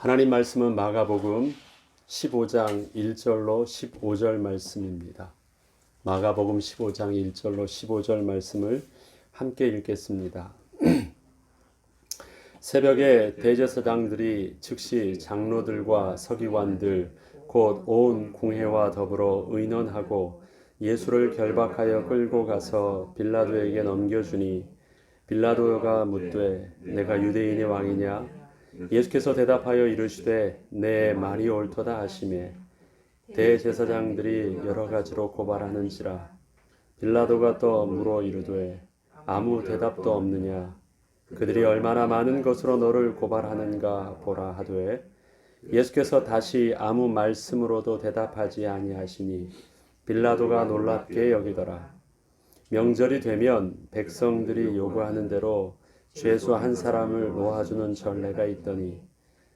하나님 말씀은 마가복음 15장 1절로 15절 말씀입니다. 마가복음 15장 1절로 15절 말씀을 함께 읽겠습니다. 새벽에 대제사장들이 즉시 장로들과 서기관들 곧 온 궁회와 더불어 의논하고 예수를 결박하여 끌고 가서 빌라도에게 넘겨주니 빌라도가 묻되 내가 유대인의 왕이냐? 예수께서 대답하여 이르시되 내 말이 옳도다 하시매 대제사장들이 여러 가지로 고발하는지라. 빌라도가 또 물어 이르되 아무 대답도 없느냐? 그들이 얼마나 많은 것으로 너를 고발하는가 보라 하되 예수께서 다시 아무 말씀으로도 대답하지 아니하시니 빌라도가 놀랍게 여기더라. 명절이 되면 백성들이 요구하는 대로 죄수 한 사람을 놓아주는 전례가 있더니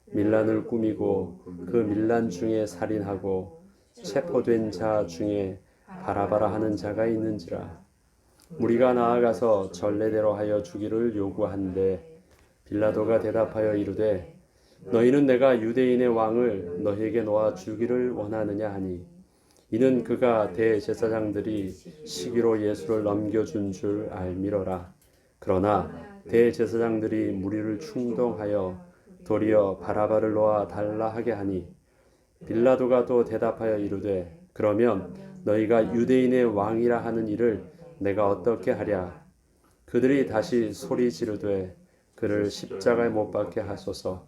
밀란을 꾸미고 그 밀란 중에 살인하고 체포된 자 중에 바라바라 하는 자가 있는지라. 무리가 나아가서 전례대로 하여 주기를 요구한데 빌라도가 대답하여 이르되 너희는 내가 유대인의 왕을 너희에게 놓아 주기를 원하느냐 하니 이는 그가 대제사장들이 시기로 예수를 넘겨준 줄 알미러라. 그러나 대제사장들이 무리를 충동하여 도리어 바라바를 놓아 달라 하게 하니 빌라도가 또 대답하여 이르되 그러면 너희가 유대인의 왕이라 하는 이를 내가 어떻게 하랴? 그들이 다시 소리 지르되 그를 십자가에 못 박게 하소서.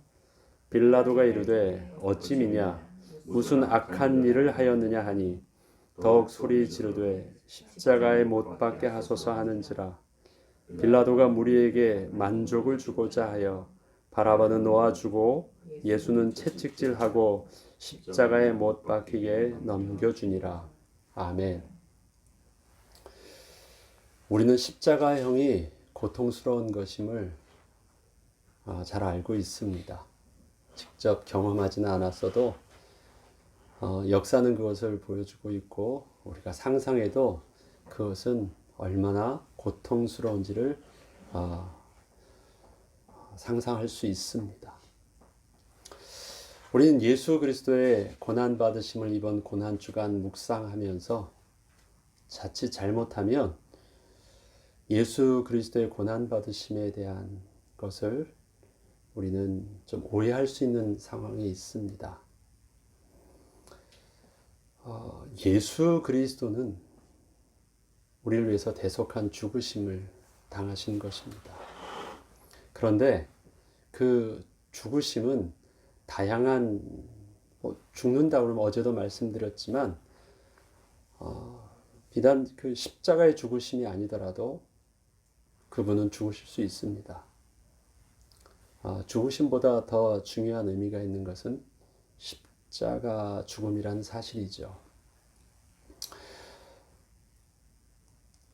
빌라도가 이르되 어찌 미냐? 무슨 악한 일을 하였느냐 하니 더욱 소리 지르되 십자가에 못 박게 하소서 하는지라. 빌라도가 무리에게 만족을 주고자 하여 바라바는 놓아주고 예수는 채찍질하고 십자가에 못 박히게 넘겨주니라. 아멘. 우리는 십자가형이 고통스러운 것임을 잘 알고 있습니다. 직접 경험하지는 않았어도 역사는 그것을 보여주고 있고 우리가 상상해도 그것은 얼마나 고통스러운지를 상상할 수 있습니다. 우리는 예수 그리스도의 고난받으심을 이번 고난주간 묵상하면서 자칫 잘못하면 예수 그리스도의 고난받으심에 대한 것을 우리는 좀 오해할 수 있는 상황이 있습니다. 예수 그리스도는 우리를 위해서 대속한 죽으심을 당하신 것입니다. 그런데 그 죽으심은 다양한 죽는다 그러면 어제도 말씀드렸지만 비단 그 십자가의 죽으심이 아니더라도 그분은 죽으실 수 있습니다. 죽으심보다 더 중요한 의미가 있는 것은 십자가 죽음이라는 사실이죠.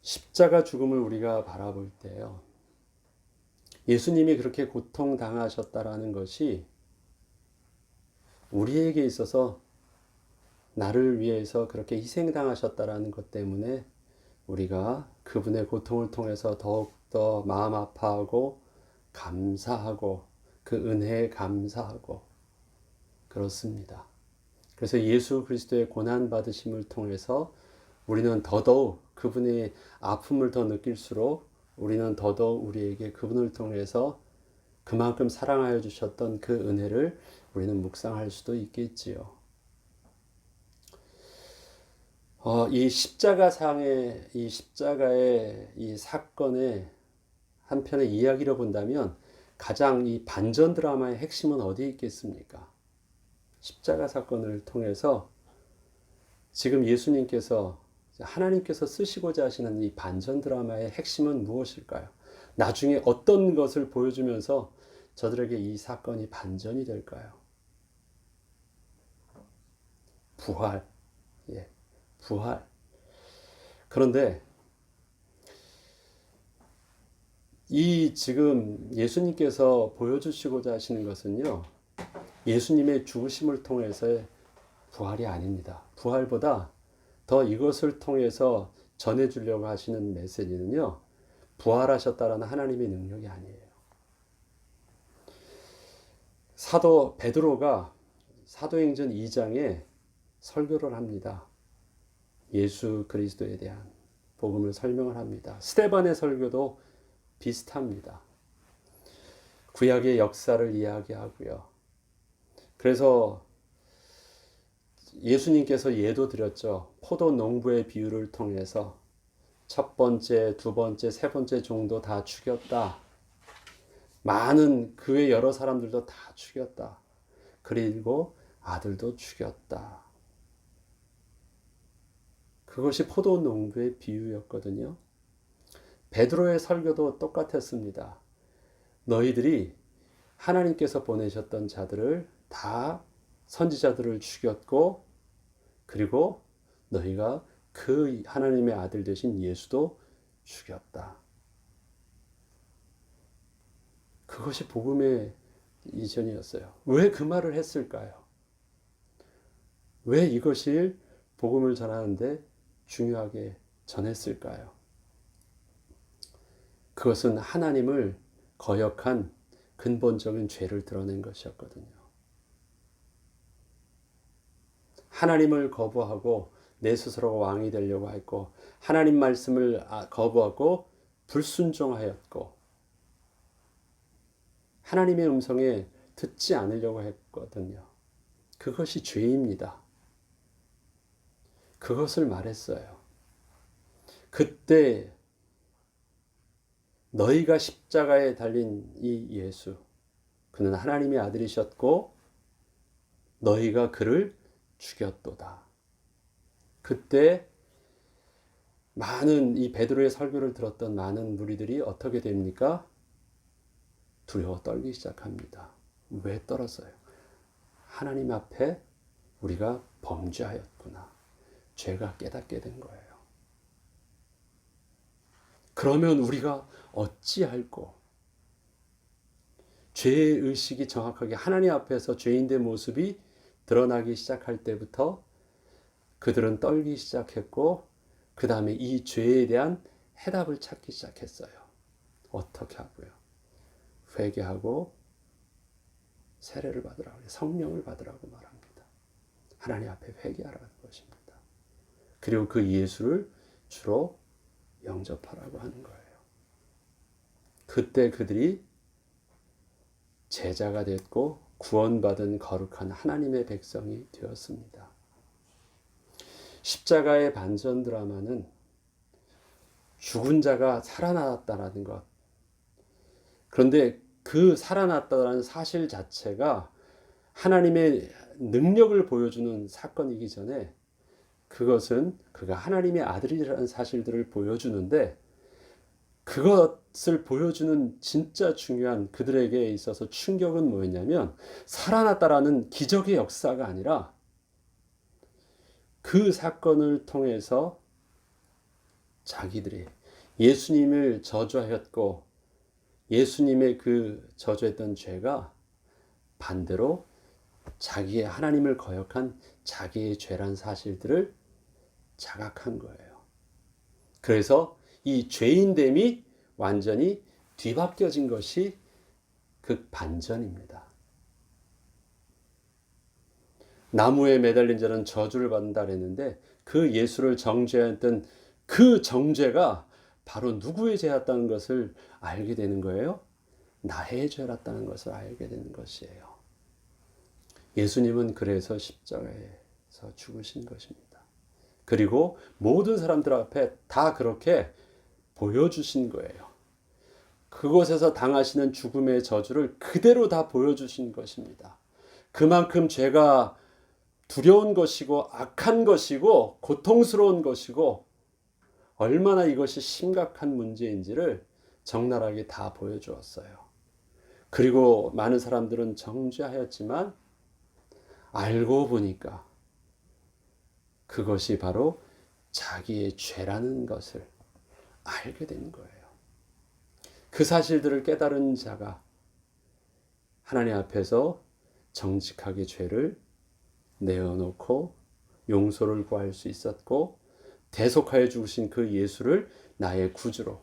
십자가 죽음을 우리가 바라볼 때요, 예수님이 그렇게 고통당하셨다라는 것이 우리에게 있어서 나를 위해서 그렇게 희생당하셨다라는 것 때문에 우리가 그분의 고통을 통해서 더욱더 마음 아파하고 감사하고 그 은혜에 감사하고 그렇습니다. 그래서 예수 그리스도의 고난받으심을 통해서 우리는 더더욱 그분의 아픔을 더 느낄수록 우리는 더더욱 우리에게 그분을 통해서 그만큼 사랑하여 주셨던 그 은혜를 우리는 묵상할 수도 있겠지요. 이 십자가상의 이 십자가의 이 사건의 한편의 이야기로 본다면 가장 이 반전 드라마의 핵심은 어디에 있겠습니까? 십자가 사건을 통해서 지금 예수님께서 하나님께서 쓰시고자 하시는 이 반전 드라마의 핵심은 무엇일까요? 나중에 어떤 것을 보여주면서 저들에게 이 사건이 반전이 될까요? 부활. 예, 부활. 그런데 이 지금 예수님께서 보여주시고자 하시는 것은요, 예수님의 죽으심을 통해서의 부활이 아닙니다. 부활보다 더 이것을 통해서 전해주려고 하시는 메시지는요, 부활하셨다라는 하나님의 능력이 아니에요. 사도 베드로가 사도행전 2장에 설교를 합니다. 예수 그리스도에 대한 복음을 설명을 합니다. 스데반의 설교도 비슷합니다. 구약의 역사를 이야기하고요. 그래서 예수님께서 예도 드렸죠. 포도 농부의 비유를 통해서 첫 번째, 두 번째, 세 번째 정도 다 죽였다. 많은 그 외 여러 사람들도 다 죽였다. 그리고 아들도 죽였다. 그것이 포도 농부의 비유였거든요. 베드로의 설교도 똑같았습니다. 너희들이 하나님께서 보내셨던 자들을 다 선지자들을 죽였고, 그리고 너희가 그 하나님의 아들 되신 예수도 죽였다. 그것이 복음의 이전이었어요. 왜 그 말을 했을까요? 왜 이것을 복음을 전하는데 중요하게 전했을까요? 그것은 하나님을 거역한 근본적인 죄를 드러낸 것이었거든요. 하나님을 거부하고 내 스스로가 왕이 되려고 했고, 하나님 말씀을 거부하고 불순종하였고, 하나님의 음성에 듣지 않으려고 했거든요. 그것이 죄입니다. 그것을 말했어요. 그때 너희가 십자가에 달린 이 예수, 그는 하나님의 아들이셨고 너희가 그를 죽였도다. 그때 많은 이 베드로의 설교를 들었던 많은 무리들이 어떻게 됩니까? 두려워 떨기 시작합니다. 왜 떨었어요? 하나님 앞에 우리가 범죄하였구나. 죄가 깨닫게 된 거예요. 그러면 우리가 어찌할꼬? 죄의식이 정확하게 하나님 앞에서 죄인된 모습이 드러나기 시작할 때부터 그들은 떨기 시작했고, 그 다음에 이 죄에 대한 해답을 찾기 시작했어요. 어떻게 하고요? 회개하고 세례를 받으라고, 성령을 받으라고 말합니다. 하나님 앞에 회개하라는 것입니다. 그리고 그 예수를 주로 영접하라고 하는 거예요. 그때 그들이 제자가 됐고 구원받은 거룩한 하나님의 백성이 되었습니다. 십자가의 반전 드라마는 죽은 자가 살아났다는 것. 그런데 그 살아났다는 사실 자체가 하나님의 능력을 보여주는 사건이기 전에 그것은 그가 하나님의 아들이라는 사실들을 보여주는데, 그것을 보여주는 진짜 중요한 그들에게 있어서 충격은 뭐였냐면, 살아났다라는 기적의 역사가 아니라 그 사건을 통해서 자기들이 예수님을 저주하였고 예수님의 그 저주했던 죄가 반대로 자기의 하나님을 거역한 자기의 죄란 사실들을 자각한 거예요. 그래서 이 죄인됨이 완전히 뒤바뀌어진 것이 그 반전입니다. 나무에 매달린 자는 저주를 받는다 그랬는데, 그 예수를 정죄했던 그 정죄가 바로 누구의 죄였다는 것을 알게 되는 거예요. 나의 죄였다는 것을 알게 되는 것이에요. 예수님은 그래서 십자가에서 죽으신 것입니다. 그리고 모든 사람들 앞에 다 그렇게 보여주신 거예요. 그곳에서 당하시는 죽음의 저주를 그대로 다 보여주신 것입니다. 그만큼 죄가 두려운 것이고 악한 것이고 고통스러운 것이고 얼마나 이것이 심각한 문제인지를 적나라하게 다 보여주었어요. 그리고 많은 사람들은 정죄하였지만 알고 보니까 그것이 바로 자기의 죄라는 것을 알게 된 거예요. 그 사실들을 깨달은 자가 하나님 앞에서 정직하게 죄를 내어놓고 용서를 구할 수 있었고, 대속하여 주신 그 예수를 나의 구주로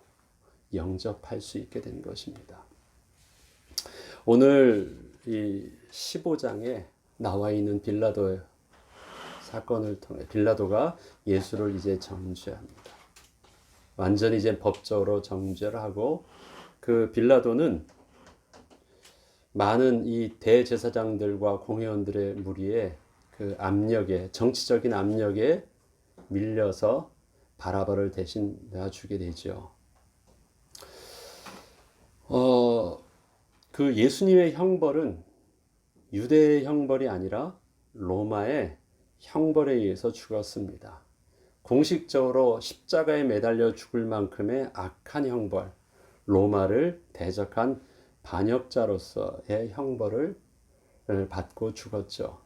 영접할 수 있게 된 것입니다. 오늘 이 15장에 나와 있는 빌라도 사건을 통해 빌라도가 예수를 이제 정죄합니다. 완전히 이제 법적으로 정죄를 하고, 그 빌라도는 많은 이 대제사장들과 공회원들의 무리에 그 압력에, 정치적인 압력에 밀려서 바라바를 대신 놔주게 되죠. 그 예수님의 형벌은 유대의 형벌이 아니라 로마의 형벌에 의해서 죽었습니다. 공식적으로 십자가에 매달려 죽을 만큼의 악한 형벌, 로마를 대적한 반역자로서의 형벌을 받고 죽었죠.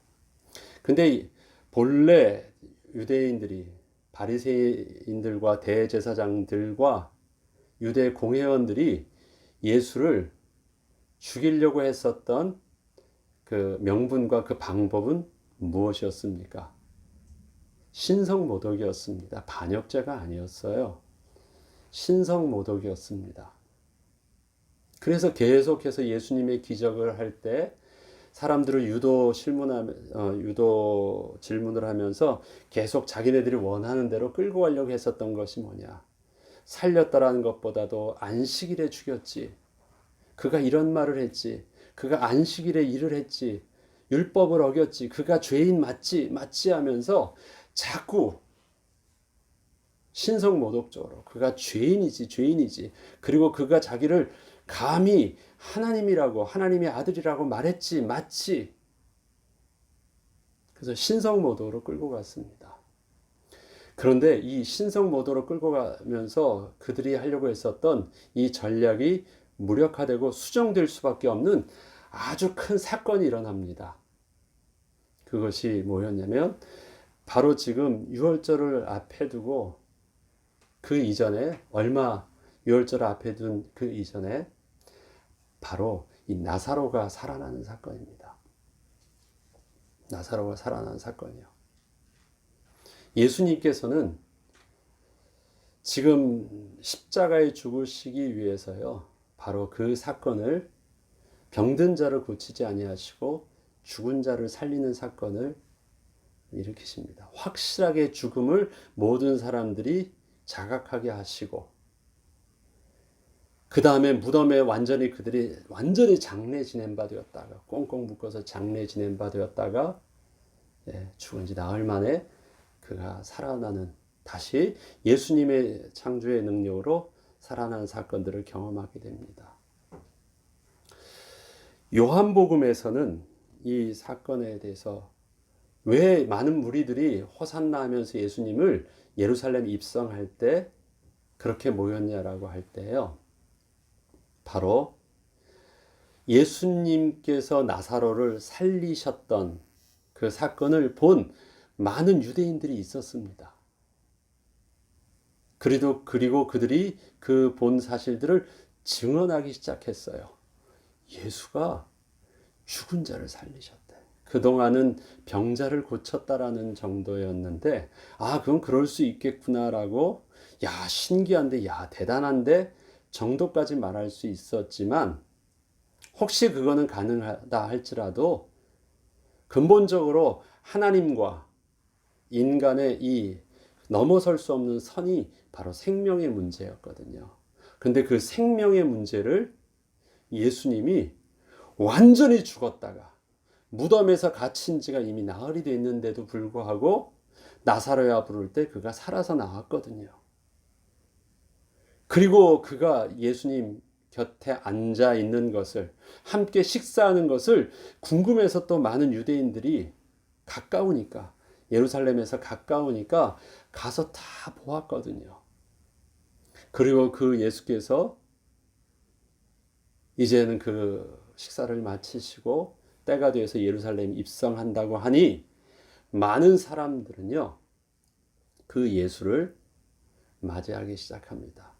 근데 본래 유대인들이, 바리새인들과 대제사장들과 유대 공회원들이 예수를 죽이려고 했었던 그 명분과 그 방법은 무엇이었습니까? 신성모독이었습니다. 반역죄가 아니었어요. 신성모독이었습니다. 그래서 계속해서 예수님의 기적을 할 때 사람들을 유도 질문을 하면서 계속 자기네들이 원하는 대로 끌고 가려고 했었던 것이 뭐냐? 살렸다라는 것보다도 안식일에 죽였지. 그가 이런 말을 했지. 그가 안식일에 일을 했지. 율법을 어겼지. 그가 죄인 맞지 하면서 자꾸 신성모독적으로 그가 죄인이지. 그리고 그가 자기를 감히 하나님이라고, 하나님의 아들이라고 말했지, 맞지. 그래서 신성모독으로 끌고 갔습니다. 그런데 이 신성모독으로 끌고 가면서 그들이 하려고 했었던 이 전략이 무력화되고 수정될 수밖에 없는 아주 큰 사건이 일어납니다. 그것이 뭐였냐면 바로 지금 유월절을 앞에 두고 그 이전에, 유월절을 앞에 둔 그 이전에 바로 이 나사로가 살아나는 사건입니다. 나사로가 살아나는 사건이요. 예수님께서는 지금 십자가에 죽으시기 위해서요, 바로 그 사건을, 병든 자를 고치지 아니하시고 죽은 자를 살리는 사건을 일으키십니다. 확실하게 죽음을 모든 사람들이 자각하게 하시고, 그 다음에 무덤에 그들이 완전히 장례 지낸 바 되었다가, 꽁꽁 묶어서 장례 지낸 바 되었다가, 죽은 지 나흘 만에 그가 살아나는, 다시 예수님의 창조의 능력으로 살아나는 사건들을 경험하게 됩니다. 요한복음에서는 이 사건에 대해서 왜 많은 무리들이 호산나 하면서 예수님을 예루살렘 입성할 때 그렇게 모였냐라고 할 때요, 바로 예수님께서 나사로를 살리셨던 그 사건을 본 많은 유대인들이 있었습니다. 그리고 그들이 그 본 사실들을 증언하기 시작했어요. 예수가 죽은 자를 살리셨대. 그동안은 병자를 고쳤다라는 정도였는데, 그건 그럴 수 있겠구나라고, 신기한데, 대단한데 정도까지 말할 수 있었지만, 혹시 그거는 가능하다 할지라도 근본적으로 하나님과 인간의 이 넘어설 수 없는 선이 바로 생명의 문제였거든요. 근데 그 생명의 문제를 예수님이 완전히 죽었다가 무덤에서 갇힌 지가 이미 나흘이 됐는데도 불구하고 나사로야 부를 때 그가 살아서 나왔거든요. 그리고 그가 예수님 곁에 앉아 있는 것을, 함께 식사하는 것을 궁금해서 또 많은 유대인들이 가까우니까, 예루살렘에서 가까우니까 가서 다 보았거든요. 그리고 그 예수께서 이제는 그 식사를 마치시고 때가 되어서 예루살렘 입성한다고 하니 많은 사람들은요, 그 예수를 맞이하기 시작합니다.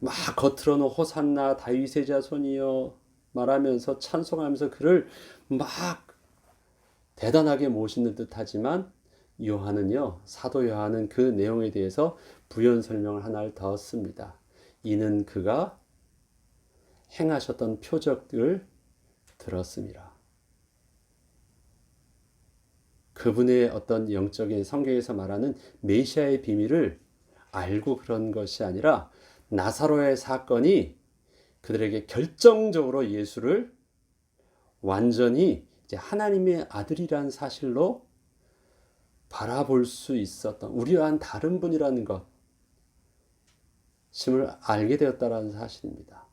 막 겉으로는 호산나 다윗의 자손이여 말하면서 찬송하면서 그를 막 대단하게 모시는 듯하지만, 사도 요한은 그 내용에 대해서 부연 설명을 하나를 더 씁니다. 이는 그가 행하셨던 표적을 들었습니다. 그분의 어떤 영적인 성경에서 말하는 메시아의 비밀을 알고 그런 것이 아니라 나사로의 사건이 그들에게 결정적으로 예수를 완전히 이제 하나님의 아들이란 사실로 바라볼 수 있었던, 우리와는 다른 분이라는 것임을 알게 되었다는 사실입니다.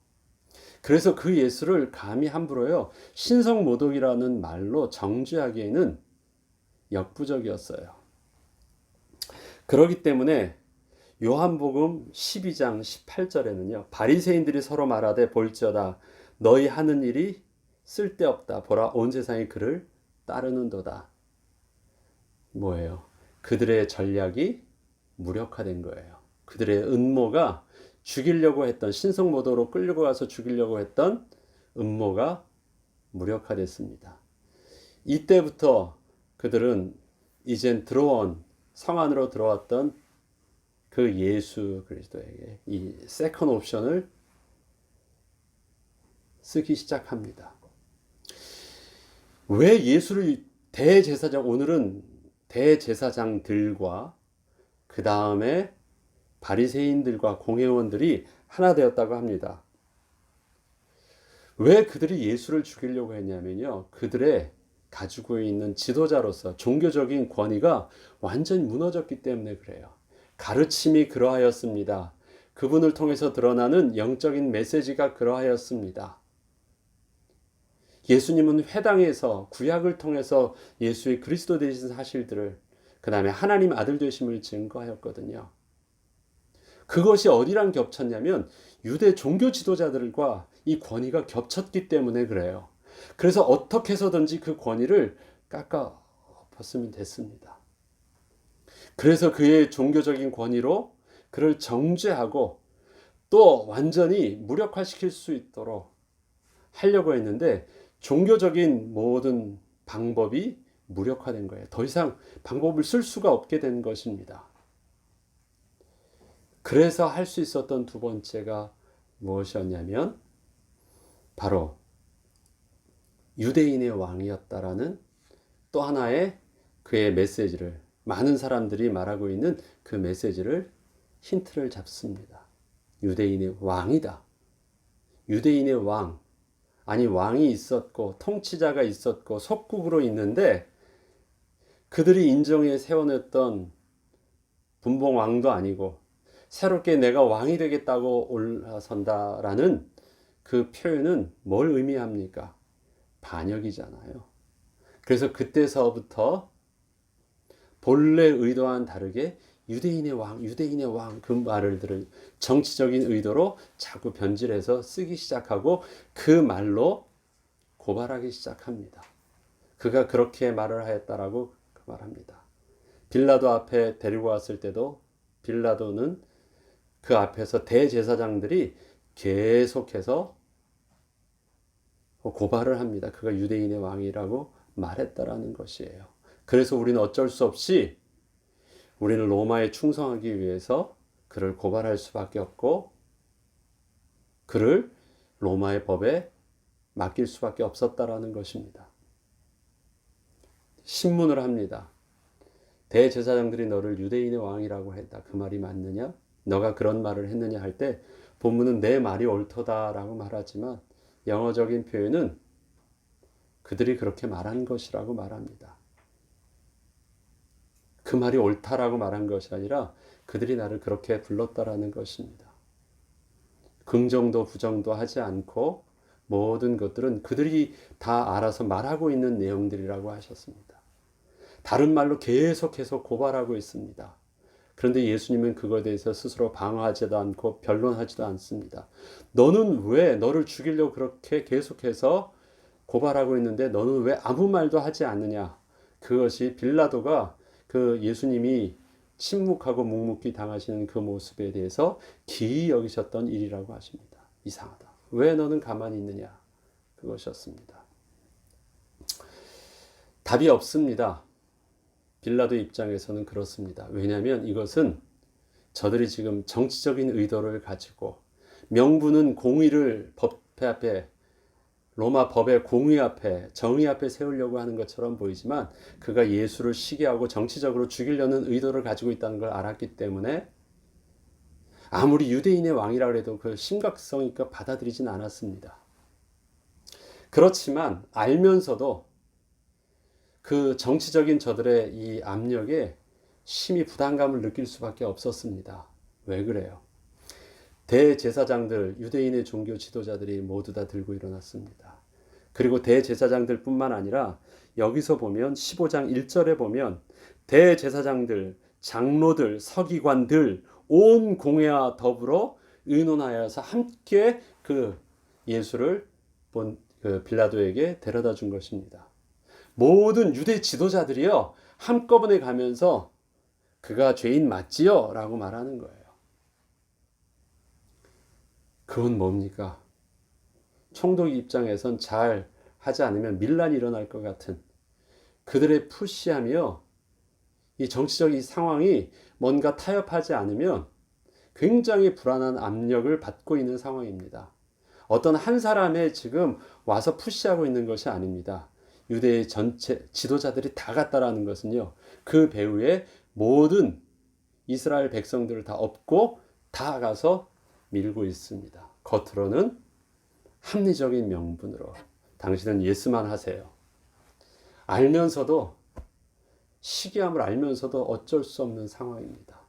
그래서 그 예수를 감히 함부로요, 신성모독이라는 말로 정죄하기에는 역부족이었어요. 그렇기 때문에 요한복음 12장 18절에는요. 바리새인들이 서로 말하되 볼지어다 너희 하는 일이 쓸데없다. 보라 온 세상이 그를 따르는도다. 뭐예요? 그들의 전략이 무력화된 거예요. 그들의 음모가 죽이려고 했던, 신성모독으로 끌려고 가서 죽이려고 했던 음모가 무력화됐습니다. 이때부터 그들은 이젠 성 안으로 들어왔던 그 예수 그리스도에게 이 세컨 옵션을 쓰기 시작합니다. 왜 예수를 오늘은 대제사장들과 그 다음에 바리새인들과 공회원들이 하나 되었다고 합니다. 왜 그들이 예수를 죽이려고 했냐면요. 그들의 가지고 있는 지도자로서 종교적인 권위가 완전히 무너졌기 때문에 그래요. 가르침이 그러하였습니다. 그분을 통해서 드러나는 영적인 메시지가 그러하였습니다. 예수님은 회당에서 구약을 통해서 예수의 그리스도 되신 사실들을, 그 다음에 하나님 아들 되심을 증거하였거든요. 그것이 어디랑 겹쳤냐면 유대 종교 지도자들과 이 권위가 겹쳤기 때문에 그래요. 그래서 어떻게 해서든지 그 권위를 깎아 엎었으면 됐습니다. 그래서 그의 종교적인 권위로 그를 정죄하고 또 완전히 무력화시킬 수 있도록 하려고 했는데 종교적인 모든 방법이 무력화된 거예요. 더 이상 방법을 쓸 수가 없게 된 것입니다. 그래서 할 수 있었던 두 번째가 무엇이었냐면 바로 유대인의 왕이었다라는 또 하나의 그의 메시지를, 많은 사람들이 말하고 있는 그 메시지를 힌트를 잡습니다. 유대인의 왕이다. 유대인의 왕. 아니 왕이 있었고 통치자가 있었고 속국으로 있는데 그들이 인정해 세워냈던 분봉 왕도 아니고 새롭게 내가 왕이 되겠다고 올라선다라는 그 표현은 뭘 의미합니까? 반역이잖아요. 그래서 그때서부터 본래 의도와는 다르게 유대인의 왕 그 말을 들은 정치적인 의도로 자꾸 변질해서 쓰기 시작하고 그 말로 고발하기 시작합니다. 그가 그렇게 말을 하였다라고 말합니다. 빌라도 앞에 데리고 왔을 때도 빌라도는 그 앞에서 대제사장들이 계속해서 고발을 합니다. 그가 유대인의 왕이라고 말했다라는 것이에요. 그래서 우리는 어쩔 수 없이 우리는 로마에 충성하기 위해서 그를 고발할 수밖에 없고 그를 로마의 법에 맡길 수밖에 없었다라는 것입니다. 신문을 합니다. 대제사장들이 너를 유대인의 왕이라고 했다. 그 말이 맞느냐? 너가 그런 말을 했느냐 할 때 본문은 내 말이 옳다라고 말하지만 영어적인 표현은 그들이 그렇게 말한 것이라고 말합니다. 그 말이 옳다라고 말한 것이 아니라 그들이 나를 그렇게 불렀다라는 것입니다. 긍정도 부정도 하지 않고 모든 것들은 그들이 다 알아서 말하고 있는 내용들이라고 하셨습니다. 다른 말로 계속해서 고발하고 있습니다. 그런데 예수님은 그거에 대해서 스스로 방어하지도 않고 변론하지도 않습니다. 너는 왜 너를 죽이려고 그렇게 계속해서 고발하고 있는데 너는 왜 아무 말도 하지 않느냐? 그것이 빌라도가 그 예수님이 침묵하고 묵묵히 당하시는 그 모습에 대해서 기이 여기셨던 일이라고 하십니다. 이상하다. 왜 너는 가만히 있느냐? 그것이었습니다. 답이 없습니다. 빌라도 입장에서는 그렇습니다. 왜냐하면 이것은 저들이 지금 정치적인 의도를 가지고 명분은 공의를 법회 앞에 로마 법의 공의 앞에, 정의 앞에 세우려고 하는 것처럼 보이지만 그가 예수를 시기하고 정치적으로 죽이려는 의도를 가지고 있다는 걸 알았기 때문에 아무리 유대인의 왕이라 해도 그 심각성이니까 받아들이진 않았습니다. 그렇지만 알면서도 그 정치적인 저들의 이 압력에 심히 부담감을 느낄 수밖에 없었습니다. 왜 그래요? 대제사장들, 유대인의 종교 지도자들이 모두 다 들고 일어났습니다. 그리고 대제사장들 뿐만 아니라 여기서 보면 15장 1절에 보면 대제사장들, 장로들, 서기관들, 온 공회와 더불어 의논하여서 함께 그 예수를 그 빌라도에게 데려다 준 것입니다. 모든 유대 지도자들이요 한꺼번에 가면서 그가 죄인 맞지요? 라고 말하는 거예요. 그건 뭡니까? 총독 입장에선 잘 하지 않으면 밀란이 일어날 것 같은 그들의 푸시함이요. 이 정치적 이 상황이 뭔가 타협하지 않으면 굉장히 불안한 압력을 받고 있는 상황입니다. 어떤 한 사람의 지금 와서 푸시하고 있는 것이 아닙니다. 유대의 전체 지도자들이 다 갔다라는 것은요. 그 배후에 모든 이스라엘 백성들을 다 업고 다 가서 밀고 있습니다. 겉으로는 합리적인 명분으로 당신은 예수만 하세요. 알면서도 시기함을 알면서도 어쩔 수 없는 상황입니다.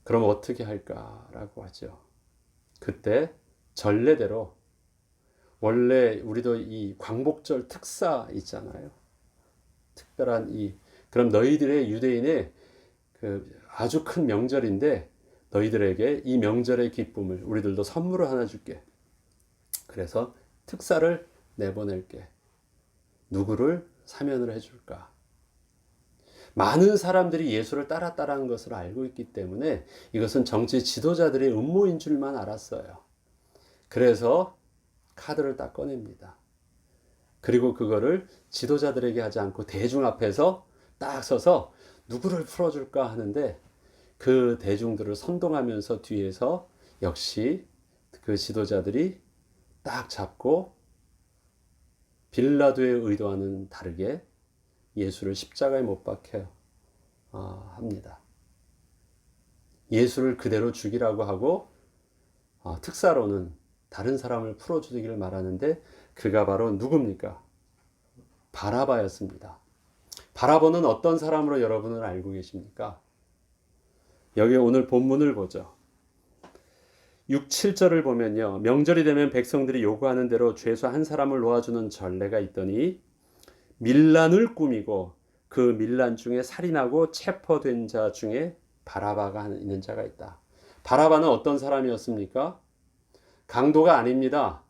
그럼 어떻게 할까라고 하죠. 그때 전례대로 원래 우리도 이 광복절 특사 있잖아요. 특별한 그럼 너희들의 유대인의 그 아주 큰 명절인데 너희들에게 이 명절의 기쁨을 우리들도 선물을 하나 줄게. 그래서 특사를 내보낼게. 누구를 사면을 해줄까? 많은 사람들이 예수를 따랐다는 것을 알고 있기 때문에 이것은 정치 지도자들의 음모인 줄만 알았어요. 그래서 카드를 딱 꺼냅니다. 그리고 그거를 지도자들에게 하지 않고 대중 앞에서 딱 서서 누구를 풀어줄까 하는데 그 대중들을 선동하면서 뒤에서 역시 그 지도자들이 딱 잡고 빌라도의 의도와는 다르게 예수를 십자가에 못 박혀 합니다. 예수를 그대로 죽이라고 하고 특사로는 다른 사람을 풀어주기를 말하는데 그가 바로 누굽니까? 바라바였습니다. 바라바는 어떤 사람으로 여러분은 알고 계십니까? 여기 오늘 본문을 보죠. 6, 7절을 보면요. 명절이 되면 백성들이 요구하는 대로 죄수 한 사람을 놓아주는 전례가 있더니 밀란을 꾸미고 그 밀란 중에 살인하고 체포된 자 중에 바라바가 있는 자가 있다. 바라바는 어떤 사람이었습니까? 강도가 아닙니다.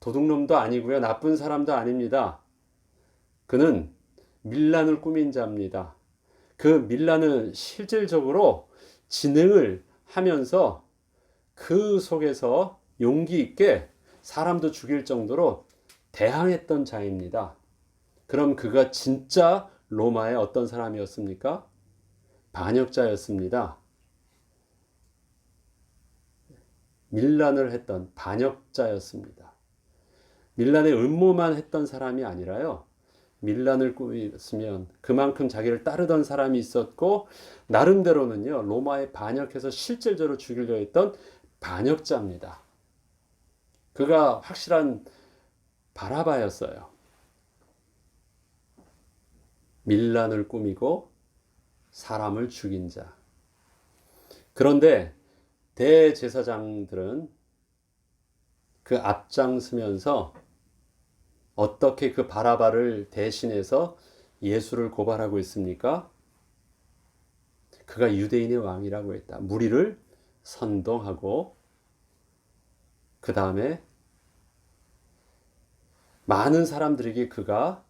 도둑놈도 아니고요. 나쁜 사람도 아닙니다. 그는 밀란을 꾸민 자입니다. 그 밀란은 실질적으로 진행을 하면서 그 속에서 용기 있게 사람도 죽일 정도로 대항했던 자입니다. 그럼 그가 진짜 로마의 어떤 사람이었습니까? 반역자였습니다. 밀란을 했던 반역자였습니다. 밀란의 음모만 했던 사람이 아니라요. 밀란을 꾸몄으면 그만큼 자기를 따르던 사람이 있었고 나름대로는요. 로마에 반역해서 실질적으로 죽이려 했던 반역자입니다. 그가 확실한 바라바였어요. 밀란을 꾸미고 사람을 죽인 자. 그런데 대제사장들은 그 앞장서면서 어떻게 그 바라바를 대신해서 예수를 고발하고 있습니까? 그가 유대인의 왕이라고 했다. 무리를 선동하고 그 다음에 많은 사람들에게 그가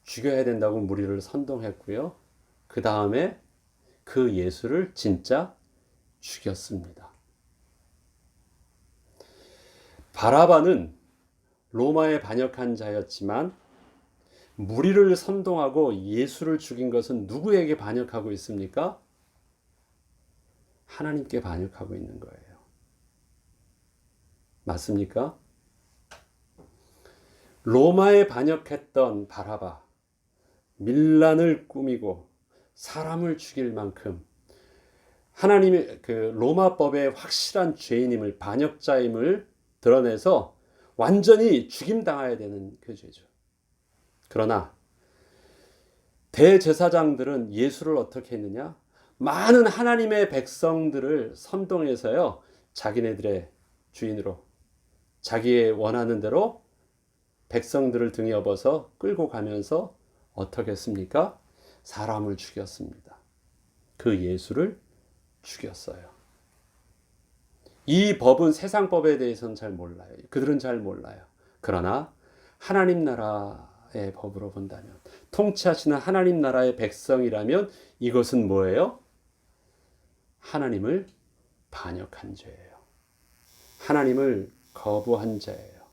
죽여야 된다고 무리를 선동했고요. 그 다음에 그 예수를 진짜 죽였습니다. 바라바는 로마에 반역한 자였지만 무리를 선동하고 예수를 죽인 것은 누구에게 반역하고 있습니까? 하나님께 반역하고 있는 거예요. 맞습니까? 로마에 반역했던 바라바, 밀란을 꾸미고 사람을 죽일 만큼 하나님의 그 로마법의 확실한 죄인임을, 반역자임을 드러내서 완전히 죽임당해야 되는 그 죄죠. 그러나 대제사장들은 예수를 어떻게 했느냐? 많은 하나님의 백성들을 선동해서요, 자기네들의 주인으로, 자기의 원하는 대로 백성들을 등에 업어서 끌고 가면서 어떻게 했습니까? 사람을 죽였습니다. 그 예수를 죽였어요. 이 법은 세상 법에 대해서는 잘 몰라요. 그들은 잘 몰라요. 그러나 하나님 나라의 법으로 본다면, 통치하시는 하나님 나라의 백성이라면 이것은 뭐예요? 하나님을 반역한 죄예요. 하나님을 거부한 죄예요.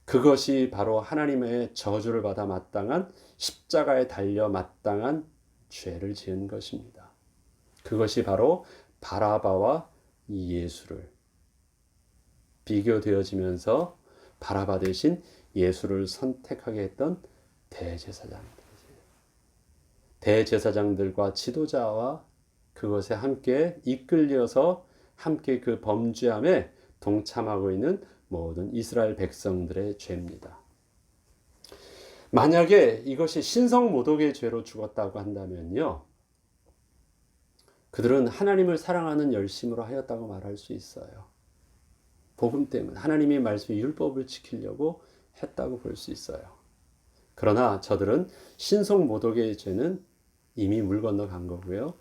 그것이 바로 하나님의 저주를 받아 마땅한, 십자가에 달려 마땅한 죄를 지은 것입니다. 그것이 바로 바라바와 예수를 비교되어지면서 바라바 대신 예수를 선택하게 했던 대제사장들과 지도자와 그것에 함께 이끌려서 함께 그 범죄함에 동참하고 있는 모든 이스라엘 백성들의 죄입니다. 만약에 이것이 신성모독의 죄로 죽었다고 한다면요, 그들은 하나님을 사랑하는 열심으로 하였다고 말할 수 있어요. 복음 때문에, 하나님의 말씀의 율법을 지키려고 했다고 볼 수 있어요. 그러나 저들은 신성모독의 죄는 이미 물 건너간 거고요.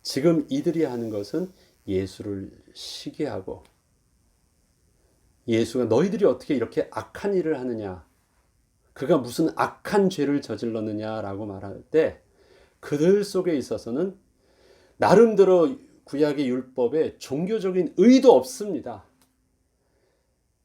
지금 이들이 하는 것은 예수를 시기하고, 예수가 너희들이 어떻게 이렇게 악한 일을 하느냐, 그가 무슨 악한 죄를 저질렀느냐라고 말할 때 그들 속에 있어서는 나름대로 구약의 율법에 종교적인 의도 없습니다.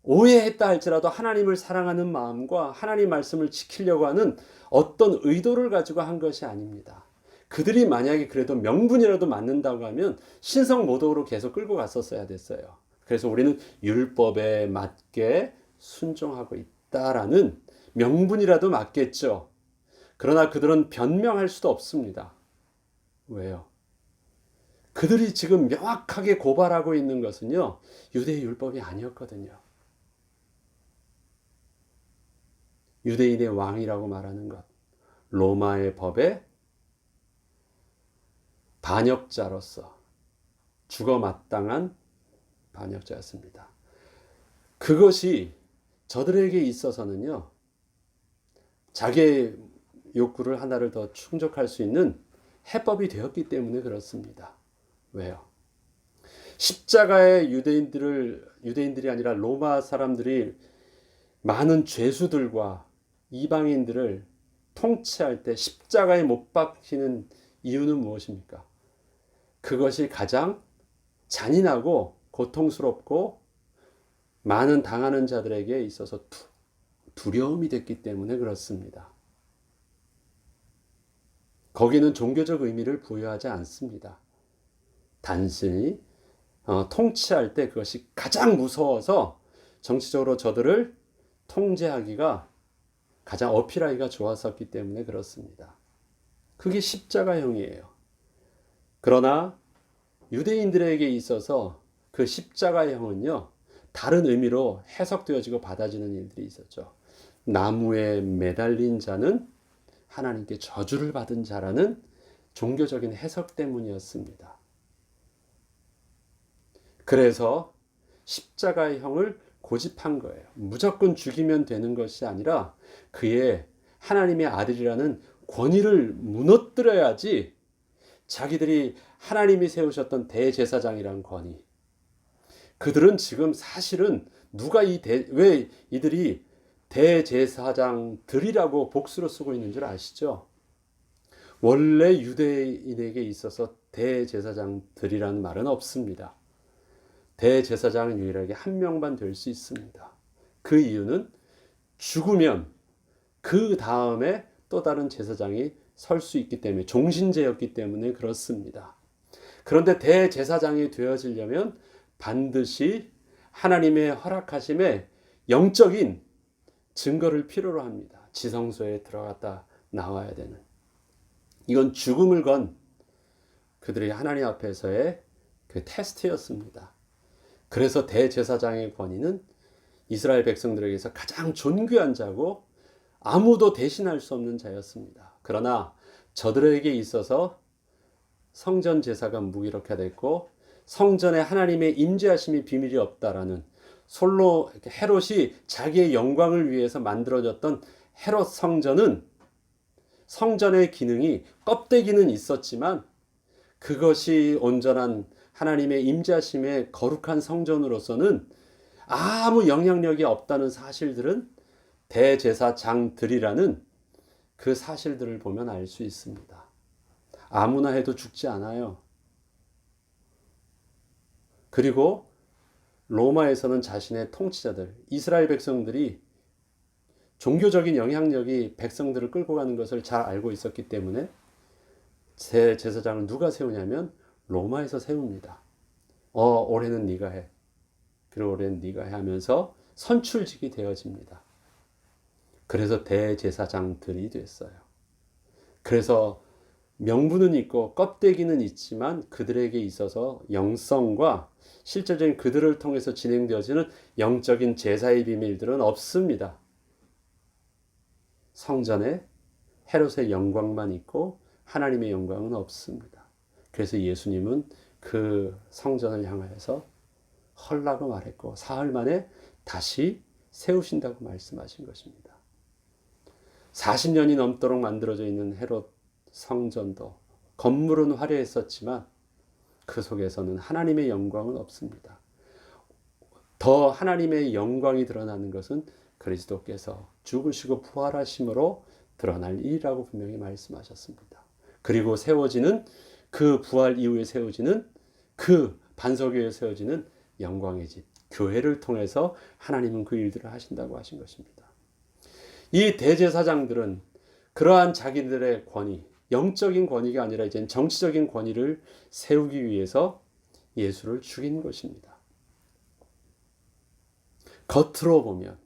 오해했다 할지라도 하나님을 사랑하는 마음과 하나님 말씀을 지키려고 하는 어떤 의도를 가지고 한 것이 아닙니다. 그들이 만약에 그래도 명분이라도 맞는다고 하면 신성모독으로 계속 끌고 갔었어야 됐어요. 그래서 우리는 율법에 맞게 순종하고 있다라는 명분이라도 맞겠죠. 그러나 그들은 변명할 수도 없습니다. 왜요? 그들이 지금 명확하게 고발하고 있는 것은요, 유대의 율법이 아니었거든요. 유대인의 왕이라고 말하는 것, 로마의 법에 반역자로서 죽어 마땅한 반역자였습니다. 그것이 저들에게 있어서는요, 자기의 욕구를 하나를 더 충족할 수 있는 해법이 되었기 때문에 그렇습니다. 왜요? 십자가의 유대인들이 아니라 로마 사람들이 많은 죄수들과 이방인들을 통치할 때 십자가에 못 박히는 이유는 무엇입니까? 그것이 가장 잔인하고 고통스럽고 많은 당하는 자들에게 있어서 두려움이 됐기 때문에 그렇습니다. 거기는 종교적 의미를 부여하지 않습니다. 단순히 통치할 때 그것이 가장 무서워서 정치적으로 저들을 통제하기가, 가장 어필하기가 좋았었기 때문에 그렇습니다. 그게 십자가형이에요. 그러나 유대인들에게 있어서 그 십자가형은요, 다른 의미로 해석되어지고 받아지는 일들이 있었죠. 나무에 매달린 자는 하나님께 저주를 받은 자라는 종교적인 해석 때문이었습니다. 그래서 십자가의 형을 고집한 거예요. 무조건 죽이면 되는 것이 아니라 그의 하나님의 아들이라는 권위를 무너뜨려야지 자기들이 하나님이 세우셨던 대제사장이란 권위, 그들은 지금 사실은 왜 이들이 대제사장들이라고 복수로 쓰고 있는 줄 아시죠? 원래 유대인에게 있어서 대제사장들이라는 말은 없습니다. 대제사장은 유일하게 한 명만 될 수 있습니다. 그 이유는 죽으면 그 다음에 또 다른 제사장이 설 수 있기 때문에, 종신제였기 때문에 그렇습니다. 그런데 대제사장이 되어지려면 반드시 하나님의 허락하심에 영적인 증거를 필요로 합니다. 지성소에 들어갔다 나와야 되는. 이건 죽음을 건 그들이 하나님 앞에서의 그 테스트였습니다. 그래서 대제사장의 권위는 이스라엘 백성들에게서 가장 존귀한 자고 아무도 대신할 수 없는 자였습니다. 그러나 저들에게 있어서 성전 제사가 무기력화됐고 성전에 하나님의 임재하심이 비밀이 없다라는 솔로 헤롯이 자기의 영광을 위해서 만들어졌던 헤롯 성전은 성전의 기능이 껍데기는 있었지만 그것이 온전한 하나님의 임재하심의 거룩한 성전으로서는 아무 영향력이 없다는 사실들은 대제사장들이라는 그 사실들을 보면 알 수 있습니다. 아무나 해도 죽지 않아요. 그리고 로마에서는 자신의 통치자들, 이스라엘 백성들이 종교적인 영향력이 백성들을 끌고 가는 것을 잘 알고 있었기 때문에 제사장을 누가 세우냐면 로마에서 세웁니다. 올해는 네가 해. 그리고 올해는 네가 해 하면서 선출직이 되어집니다. 그래서 대제사장들이 됐어요. 그래서 명분은 있고 껍데기는 있지만 그들에게 있어서 영성과 실제적인 그들을 통해서 진행되어지는 영적인 제사의 비밀들은 없습니다. 성전에 헤롯의 영광만 있고 하나님의 영광은 없습니다. 그래서 예수님은 그 성전을 향하여서 헐라고 말했고 사흘 만에 다시 세우신다고 말씀하신 것입니다. 40년이 넘도록 만들어져 있는 헤롯 성전도 건물은 화려했었지만 그 속에서는 하나님의 영광은 없습니다. 더 하나님의 영광이 드러나는 것은 그리스도께서 죽으시고 부활하심으로 드러날 일이라고 분명히 말씀하셨습니다. 그리고 세워지는 그 부활 이후에 세워지는 그 반석위에 세워지는 영광의 집 교회를 통해서 하나님은 그 일들을 하신다고 하신 것입니다. 이 대제사장들은 그러한 자기들의 권위, 영적인 권위가 아니라 이제 정치적인 권위를 세우기 위해서 예수를 죽인 것입니다. 겉으로 보면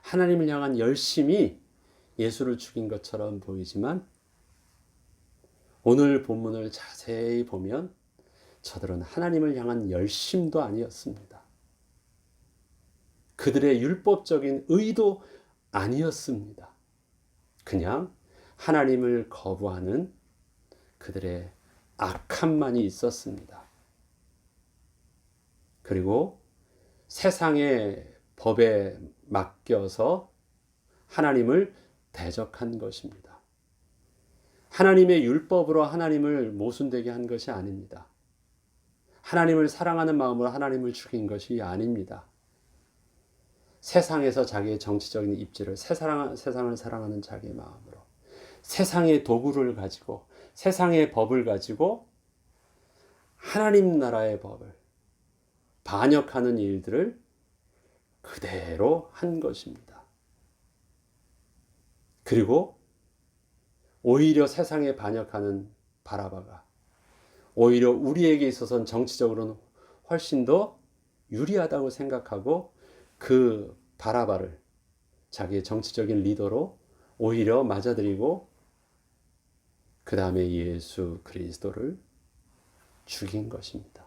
하나님을 향한 열심이 예수를 죽인 것처럼 보이지만 오늘 본문을 자세히 보면 저들은 하나님을 향한 열심도 아니었습니다. 그들의 율법적인 의도 아니었습니다. 그냥 하나님을 거부하는 그들의 악함만이 있었습니다. 그리고 세상의 법에 맡겨서 하나님을 대적한 것입니다. 하나님의 율법으로 하나님을 모순되게 한 것이 아닙니다. 하나님을 사랑하는 마음으로 하나님을 죽인 것이 아닙니다. 세상에서 자기의 정치적인 입지를 세상을 사랑하는 자기의 마음으로 세상의 도구를 가지고 세상의 법을 가지고 하나님 나라의 법을 반역하는 일들을 그대로 한 것입니다. 그리고 오히려 세상에 반역하는 바라바가 오히려 우리에게 있어서는 정치적으로는 훨씬 더 유리하다고 생각하고 그 바라바를 자기의 정치적인 리더로 오히려 맞아들이고 그 다음에 예수 그리스도를 죽인 것입니다.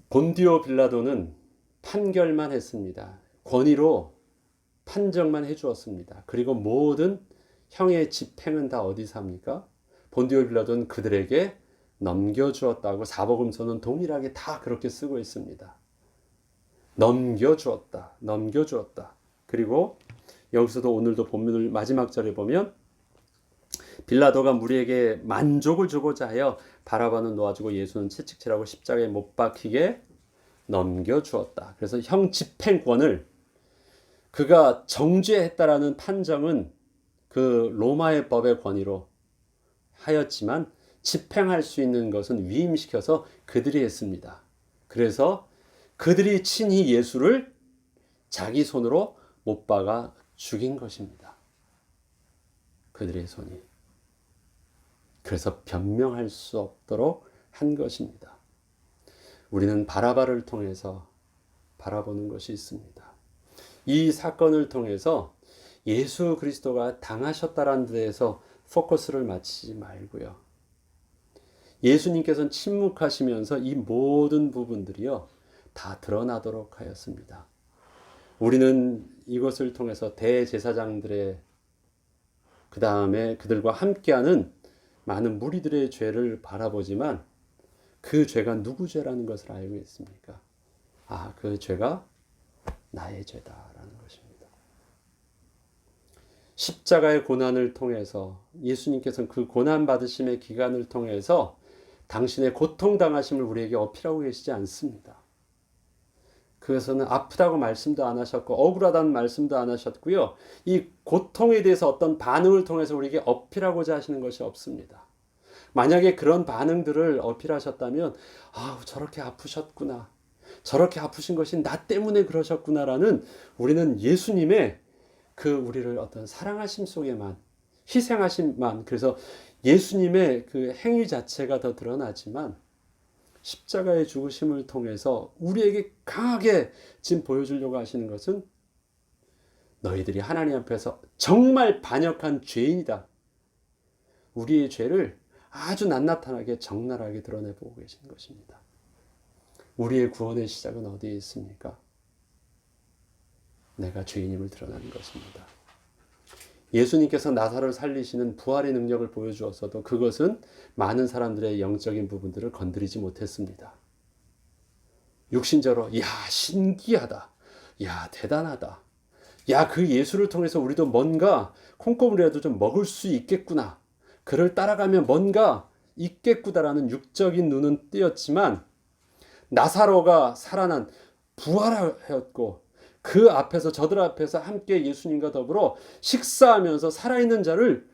본디오 빌라도는 판결만 했습니다. 권위로 판정만 해주었습니다. 그리고 모든 형의 집행은 다 어디서 합니까? 본디오 빌라도는 그들에게 넘겨주었다고 사복음서는 동일하게 다 그렇게 쓰고 있습니다. 넘겨주었다. 그리고 여기서도 오늘도 본문을 마지막 절에 보면 빌라도가 무리에게 만족을 주고자 하여 바라바는 놓아주고 예수는 채찍질하고 십자가에 못 박히게 넘겨주었다. 그래서 형 집행권을 그가 정죄했다라는 판정은 그 로마의 법의 권위로 하였지만 집행할 수 있는 것은 위임시켜서 그들이 했습니다. 그래서 그들이 친히 예수를 자기 손으로 못 박아 죽인 것입니다. 그들의 손이. 그래서 변명할 수 없도록 한 것입니다. 우리는 바라바를 통해서 바라보는 것이 있습니다. 이 사건을 통해서 예수 그리스도가 당하셨다라는 데에서 포커스를 맞추지 말고요. 예수님께서는 침묵하시면서 이 모든 부분들이요 다 드러나도록 하였습니다. 우리는 이것을 통해서 대제사장들의 그 다음에 그들과 함께하는 많은 무리들의 죄를 바라보지만 그 죄가 누구 죄라는 것을 알고 있습니까? 아, 그 죄가 나의 죄다라는 것입니다. 십자가의 고난을 통해서 예수님께서는 그 고난 받으심의 기간을 통해서 당신의 고통당하심을 우리에게 어필하고 계시지 않습니다. 그래서는 아프다고 말씀도 안 하셨고 억울하다는 말씀도 안 하셨고요. 이 고통에 대해서 어떤 반응을 통해서 우리에게 어필하고자 하시는 것이 없습니다. 만약에 그런 반응들을 어필하셨다면 저렇게 아프셨구나. 저렇게 아프신 것이 나 때문에 그러셨구나라는 우리는 예수님의 그 우리를 어떤 사랑하심 속에만 희생하심만 그래서 예수님의 그 행위 자체가 더 드러나지만 십자가의 죽으심을 통해서 우리에게 강하게 지금 보여주려고 하시는 것은 너희들이 하나님 앞에서 정말 반역한 죄인이다. 우리의 죄를 아주 낱낱하게 적나라하게 드러내보고 계신 것입니다. 우리의 구원의 시작은 어디에 있습니까? 내가 죄인임을 드러나는 것입니다. 예수님께서 나사로를 살리시는 부활의 능력을 보여주었어도 그것은 많은 사람들의 영적인 부분들을 건드리지 못했습니다. 육신적으로 야 신기하다. 야 대단하다. 야 그 예수를 통해서 우리도 뭔가 콩고물이라도 좀 먹을 수 있겠구나. 그를 따라가면 뭔가 있겠구나라는 육적인 눈은 띄었지만 나사로가 살아난 부활하였고 그 앞에서 저들 앞에서 함께 예수님과 더불어 식사하면서 살아있는 자를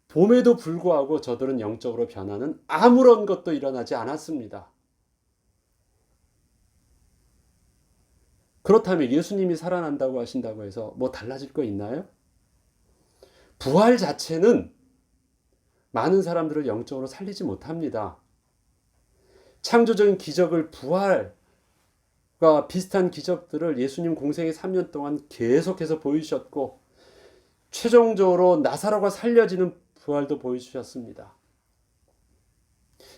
봄에도 불구하고 저들은 영적으로 변하는 아무런 것도 일어나지 않았습니다. 그렇다면 예수님이 살아난다고 하신다고 해서 뭐 달라질 거 있나요? 부활 자체는 많은 사람들을 영적으로 살리지 못합니다. 창조적인 기적을 부활과 비슷한 기적들을 예수님 공생의 3년 동안 계속해서 보여주셨고 최종적으로 나사로가 살려지는 부활도 보여주셨습니다.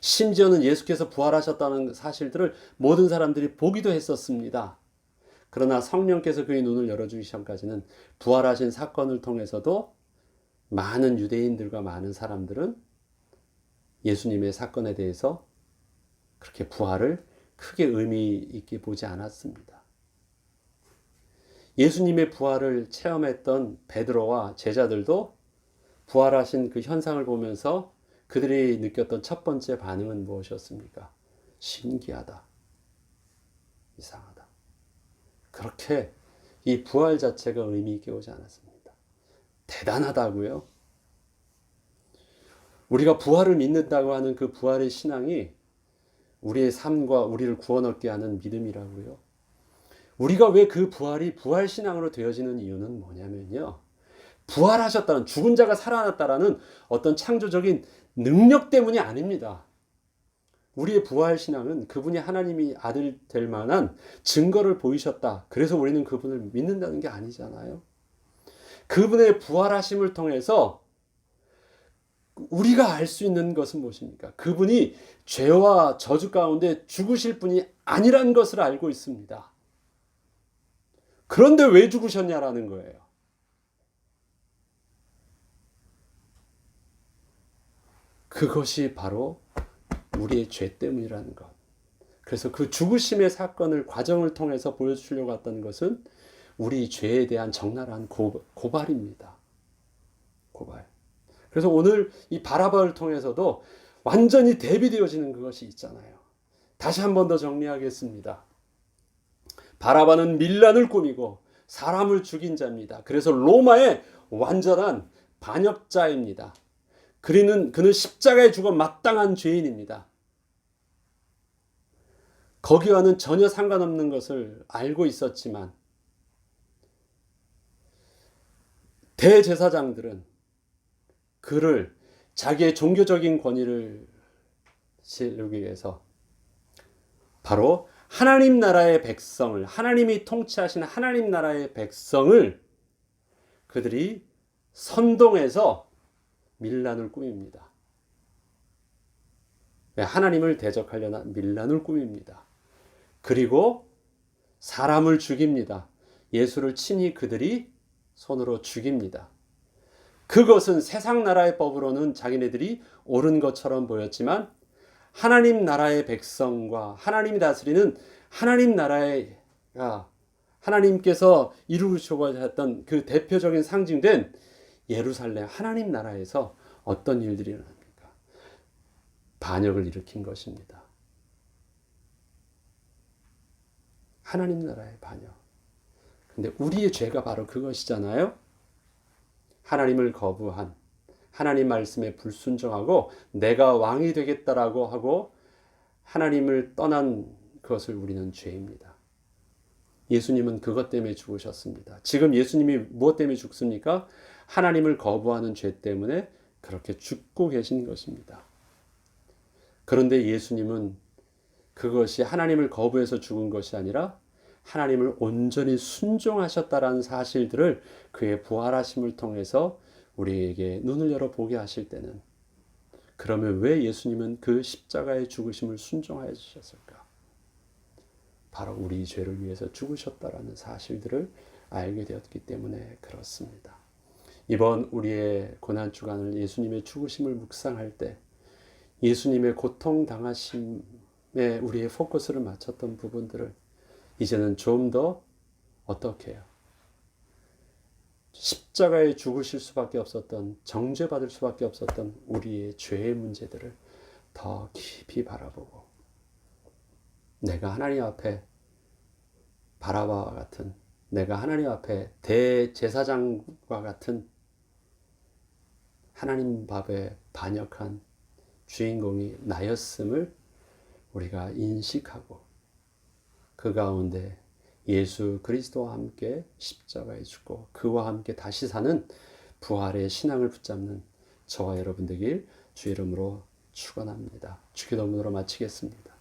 심지어는 예수께서 부활하셨다는 사실들을 모든 사람들이 보기도 했었습니다. 그러나 성령께서 그의 눈을 열어주기 전까지는 부활하신 사건을 통해서도 많은 유대인들과 많은 사람들은 예수님의 사건에 대해서 그렇게 부활을 크게 의미 있게 보지 않았습니다. 예수님의 부활을 체험했던 베드로와 제자들도 부활하신 그 현상을 보면서 그들이 느꼈던 첫 번째 반응은 무엇이었습니까? 신기하다. 이상하다. 그렇게 이 부활 자체가 의미 있게 오지 않았습니다. 대단하다고요? 우리가 부활을 믿는다고 하는 그 부활의 신앙이 우리의 삶과 우리를 구원 얻게 하는 믿음이라고요. 우리가 왜 그 부활이 부활 신앙으로 되어지는 이유는 뭐냐면요. 부활하셨다는 죽은 자가 살아났다라는 어떤 창조적인 능력 때문이 아닙니다. 우리의 부활 신앙은 그분이 하나님이 아들 될 만한 증거를 보이셨다. 그래서 우리는 그분을 믿는다는 게 아니잖아요. 그분의 부활하심을 통해서 우리가 알 수 있는 것은 무엇입니까? 그분이 죄와 저주 가운데 죽으실 분이 아니란 것을 알고 있습니다. 그런데 왜 죽으셨냐라는 거예요. 그것이 바로 우리의 죄 때문이라는 것. 그래서 그 죽으심의 사건을 과정을 통해서 보여주려고 했던 것은 우리 죄에 대한 적나라한 고발입니다. 고발. 그래서 오늘 이 바라바를 통해서도 완전히 대비되어지는 그것이 있잖아요. 다시 한 번 더 정리하겠습니다. 바라바는 밀란을 꾸미고 사람을 죽인 자입니다. 그래서 로마의 완전한 반역자입니다. 그는 십자가에 죽어 마땅한 죄인입니다. 거기와는 전혀 상관없는 것을 알고 있었지만 대제사장들은 그를 자기의 종교적인 권위를 세우기 위해서 바로 하나님 나라의 백성을, 하나님이 통치하시는 하나님 나라의 백성을 그들이 선동해서 밀란을 꾸밉니다. 하나님을 대적하려는 밀란을 꾸밉니다. 그리고 사람을 죽입니다. 예수를 친히 그들이 손으로 죽입니다. 그것은 세상 나라의 법으로는 자기네들이 옳은 것처럼 보였지만 하나님 나라의 백성과 하나님이 다스리는 하나님 나라가 하나님께서 이루시고자 했던 그 대표적인 상징된 예루살렘 하나님 나라에서 어떤 일들이 일어납니까? 반역을 일으킨 것입니다. 하나님 나라의 반역. 근데 우리의 죄가 바로 그것이잖아요. 하나님을 거부한, 하나님 말씀에 불순종하고 내가 왕이 되겠다라고 하고 하나님을 떠난 그것을 우리는 죄입니다. 예수님은 그것 때문에 죽으셨습니다. 지금 예수님이 무엇 때문에 죽습니까? 하나님을 거부하는 죄 때문에 그렇게 죽고 계신 것입니다. 그런데 예수님은 그것이 하나님을 거부해서 죽은 것이 아니라 하나님을 온전히 순종하셨다라는 사실들을 그의 부활하심을 통해서 우리에게 눈을 열어 보게 하실 때는, 그러면 왜 예수님은 그 십자가의 죽으심을 순종하여 주셨을까? 바로 우리 죄를 위해서 죽으셨다라는 사실들을 알게 되었기 때문에 그렇습니다. 이번 우리의 고난 주간을 예수님의 죽으심을 묵상할 때 예수님의 고통 당하심에 우리의 포커스를 맞췄던 부분들을 이제는 좀 더 어떻게 해요? 십자가에 죽으실 수밖에 없었던, 정죄받을 수밖에 없었던 우리의 죄의 문제들을 더 깊이 바라보고, 내가 하나님 앞에 바라바와 같은, 내가 하나님 앞에 대제사장과 같은 하나님 밥에 반역한 주인공이 나였음을 우리가 인식하고, 그 가운데 예수 그리스도와 함께 십자가에 죽고 그와 함께 다시 사는 부활의 신앙을 붙잡는 저와 여러분 되길 주 이름으로 축원합니다. 주기도문으로 마치겠습니다.